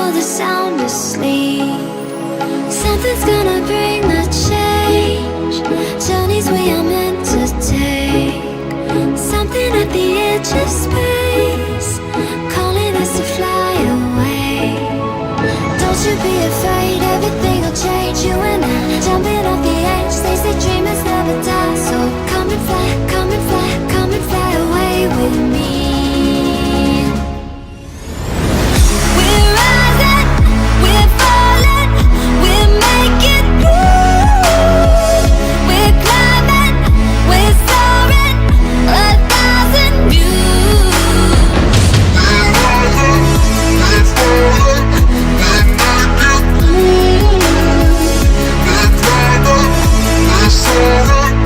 world is sound asleep. Something's gonna bring the change. Journeys we are meant to take. Something at the edge of space, calling us to fly away. Don't you be afraid, everything will change. You and I, jumping off the edge. They say dreamers never die. So come and fly, come and fly, come and fly away with me. We're rising, we're falling, we're making moves. We're climbing, we're soaring, 1,000 views. We're rising, we're falling, we're making moves. We're climbing, we're soaring,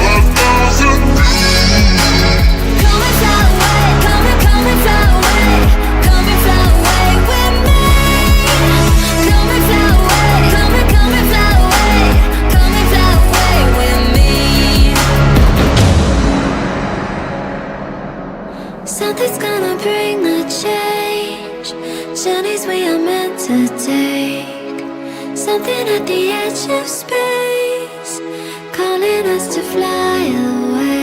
1,000 views. Come and fly away, come and fly away, come and fly away with me. Come and fly away, come and fly away, come and fly away with me. Something's gonna bring the change. Journeys we are meant to take. Something at the edge of space, calling us to fly away.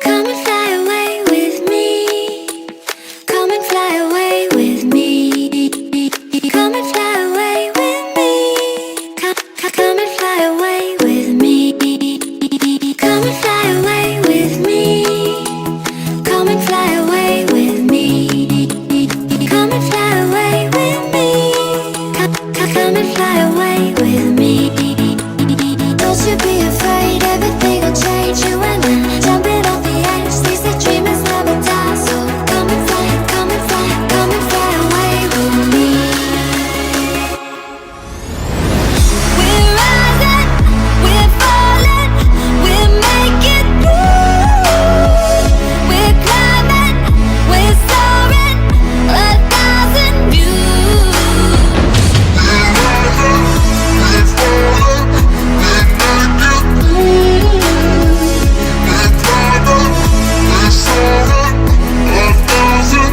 Come and fly away with me. Come and fly away with me. Come and fly away with me. Come and fly away with me. Come and fly away with me. Come and fly away with me. Come and fly away with me. Come and fly away with me. Don't you be afraid, everything will change. You and I, jumping off the edge. They say dreamers never die. So come and fly, come and fly, come and fly away with me. We're rising, we're falling, we're making moves. We're climbing, we're soaring, 1,000 views. We're rising, we're falling, we're making moves. We're climbing, we're soaring, 1,000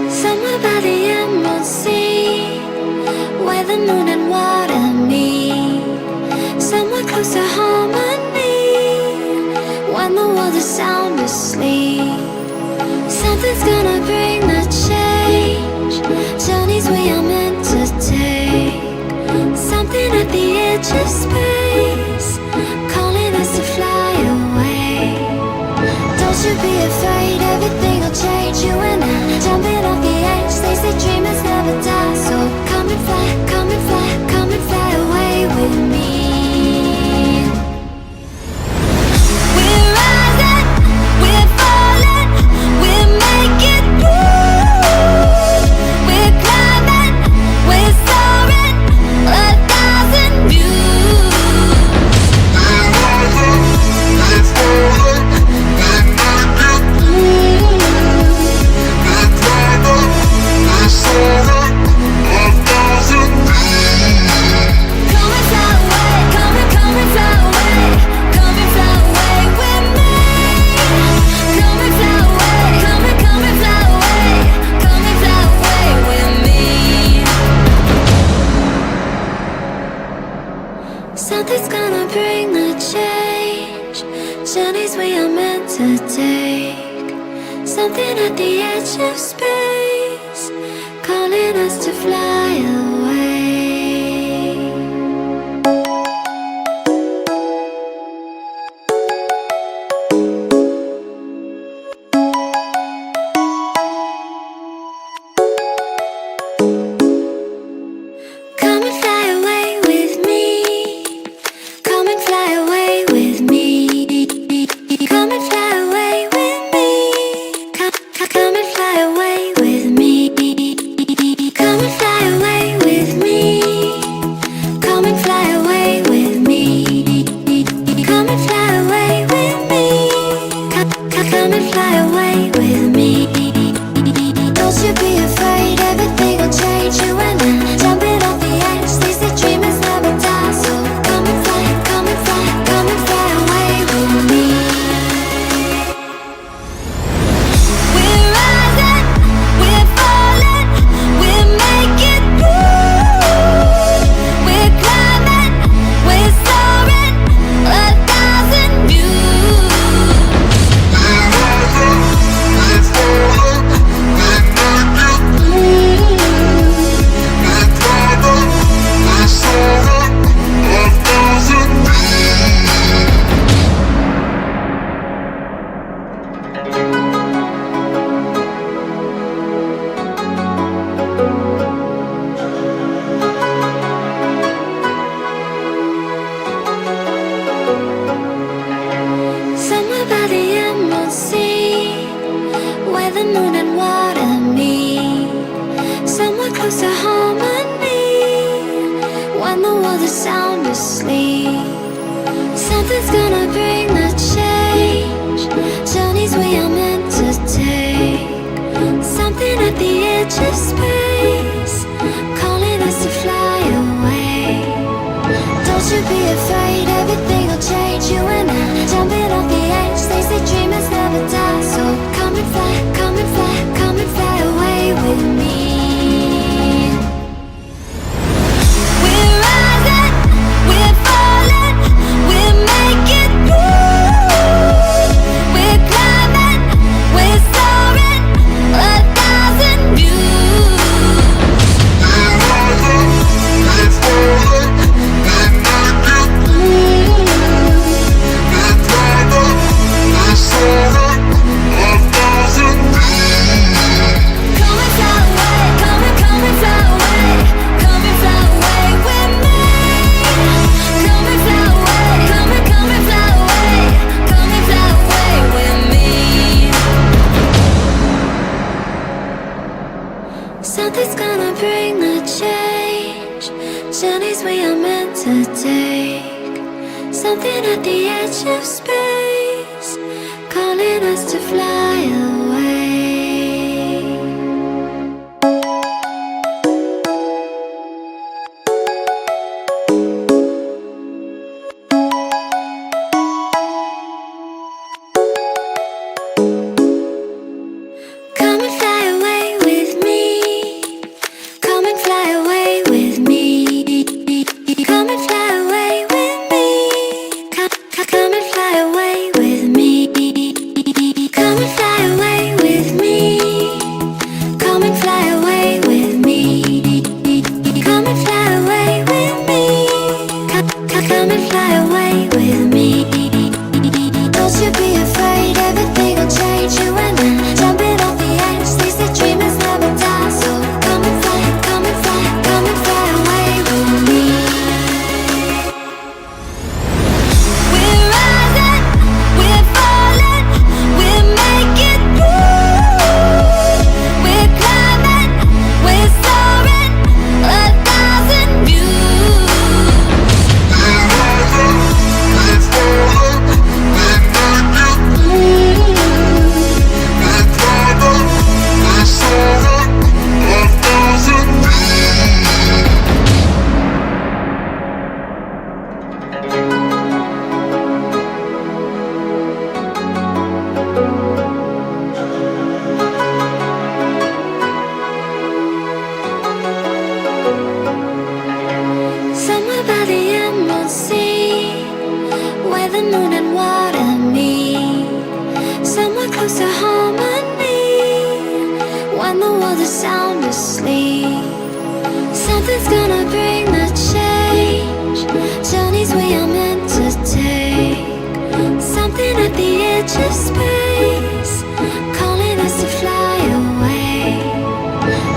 Somewhere by the emerald sea, where the moon and water meet. Somewhere close to harmony, when the world is sound asleep. Something's gonna bring the change. Journeys we are meant to take. Something at the edge of space, calling us to fly away. Don't you be afraid, everything will change. You and I, jumping off the edge. They say dreamers never die. So come and fly, come and fly, come and fly away with me. We're rising, we're falling, we're making moves. We're climbing, we're soaring, 1,000 views. We're rising, we're falling, we're making moves. We're climbing, we're soaring, 1,000 views. Come and fly away, come and fly away, come and fly away with me. Come and fly away, come and fly away, come and fly away with me. Something's gonna bring the change. Journeys we are meant to take. Something at the edge of space, calling us to fly away. Come and fly away with me. Come and fly away with me. Come and fly away with me. Come and fly away with me. moon and water meet somewhere close to harmony. When the world is sound asleep, something's gonna bring the change. Journeys we are meant to take, something at the edge of space, calling us to fly away. Don't you be afraid, everything will change. You and I, jumping off the edge. They say dreamers never die, so come and fly, come and fly, come and fly away with me. We're rising, we're falling, we're making through. We're climbing, we're soaring, 1,000 views. We're rising, we're falling, we're making through. We're climbing, we're soaring, 1,000 views. Come and fly away, come and fly away, come and fly away with me. Come and fly away, come and fly away, come and fly away with me. Something's gonna bring the change. Journeys we are meant to take, something at the edge of space, calling us to fly away. Come and fly away with me. Come and fly away with me. Come and fly away with me. Come and fly away with me. Come and fly away with me. Come and fly away with me. Come and fly away with me. Come and fly away with me. Don't you be afraid, everything will change. You and I, jumping off the edge. They say dreamers never die, so come and fly, come and fly, come and fly away with me. We're rising, we're falling, we're making through. We're climbing, we're soaring, 1,000 views. We're rising, we're falling, we're making through. We're climbing, we're soaring, 1,000 somewhere by the emerald sea, where the moon and water meet, somewhere close to harmony. When the world is sound asleep, something's gonna bring the change. Journeys we are meant to take, something at the edge of space, calling us to fly away.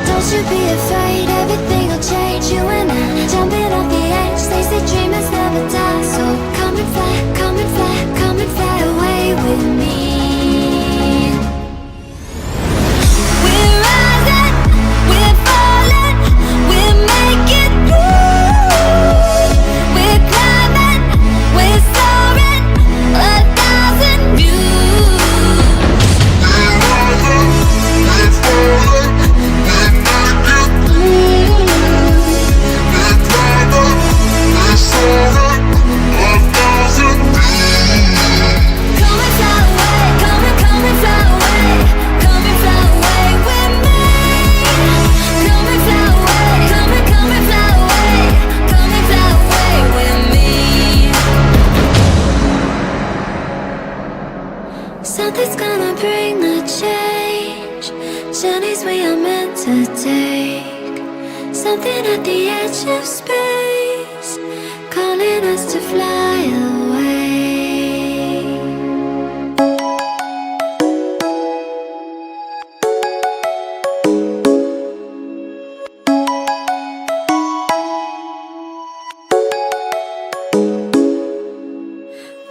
Don't you be afraid, everything will change. You and I, jumping off the edge. They say dreamers never die, so come and fly, come and fly, come and fly away with me. We're rising, we're falling, we're making through. We're climbing, we're soaring, 1,000 views. We're rising, we're falling, we're making through. We're climbing, we're soaring, 1,000 views. Come and fly away, come and fly away, come and fly away with me. Come and fly away, come and fly away, come and fly away with me. Something's gonna bring the change. Journeys we are meant to take, something at the edge of space, calling us to fly away.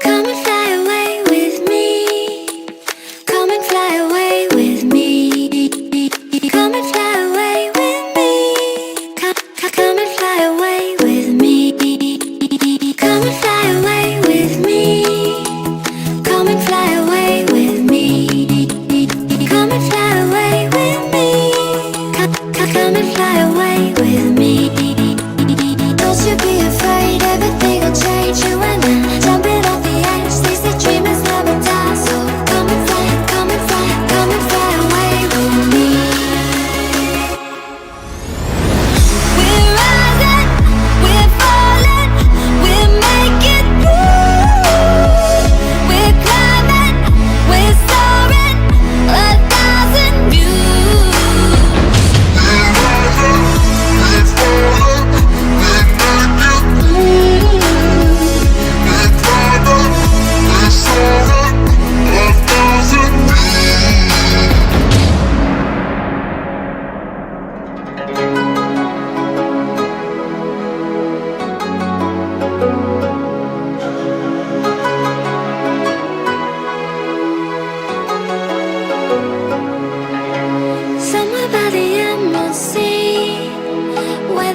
Come and fly away with me. Come and fly away with me.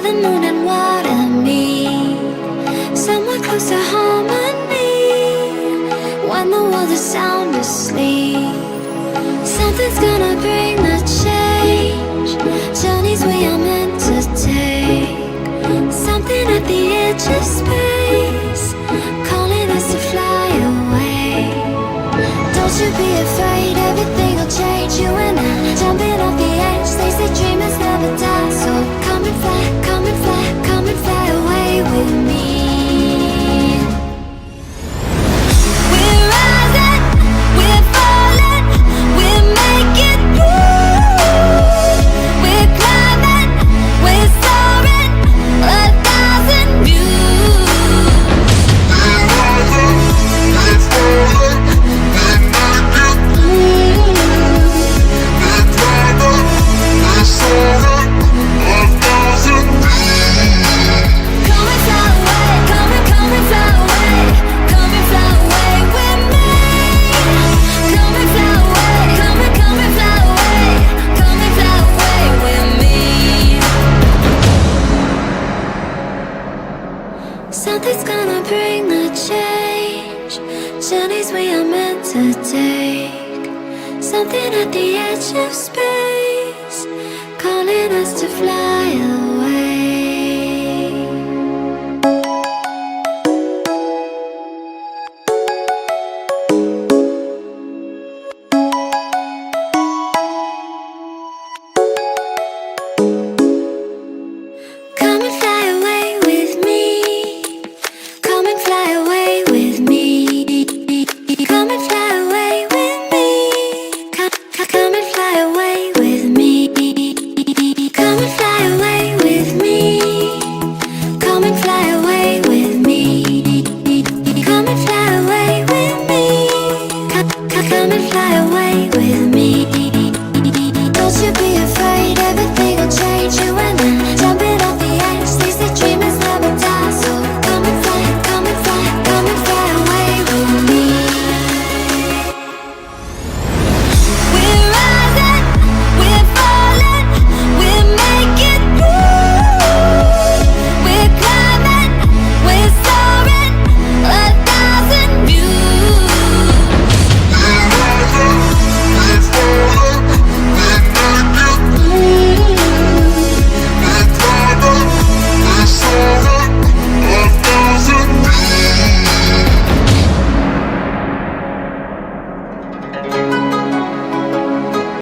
the moon and water meet somewhere close to harmony. When the world is sound asleep, something's gonna bring the change. Journeys we are meant to take, something at the edge of space, calling us to fly away. Don't you be afraid, everything will change. You and I, jumping off the edge. They say dreamers never die. So come and fly, come and fly, come and fly away with me. We're rising, we're falling, we're making through. We're climbing, we're soaring, 1,000 views. We're rising, we're falling, we're making through. We're climbing, we're soaring, 1,000 views. Come and fly away, come and fly away, come and fly away with me. Come and fly away, come and fly away, come and fly away with me. Something's gonna bring the change. Journeys we are meant to take, something at the edge of space.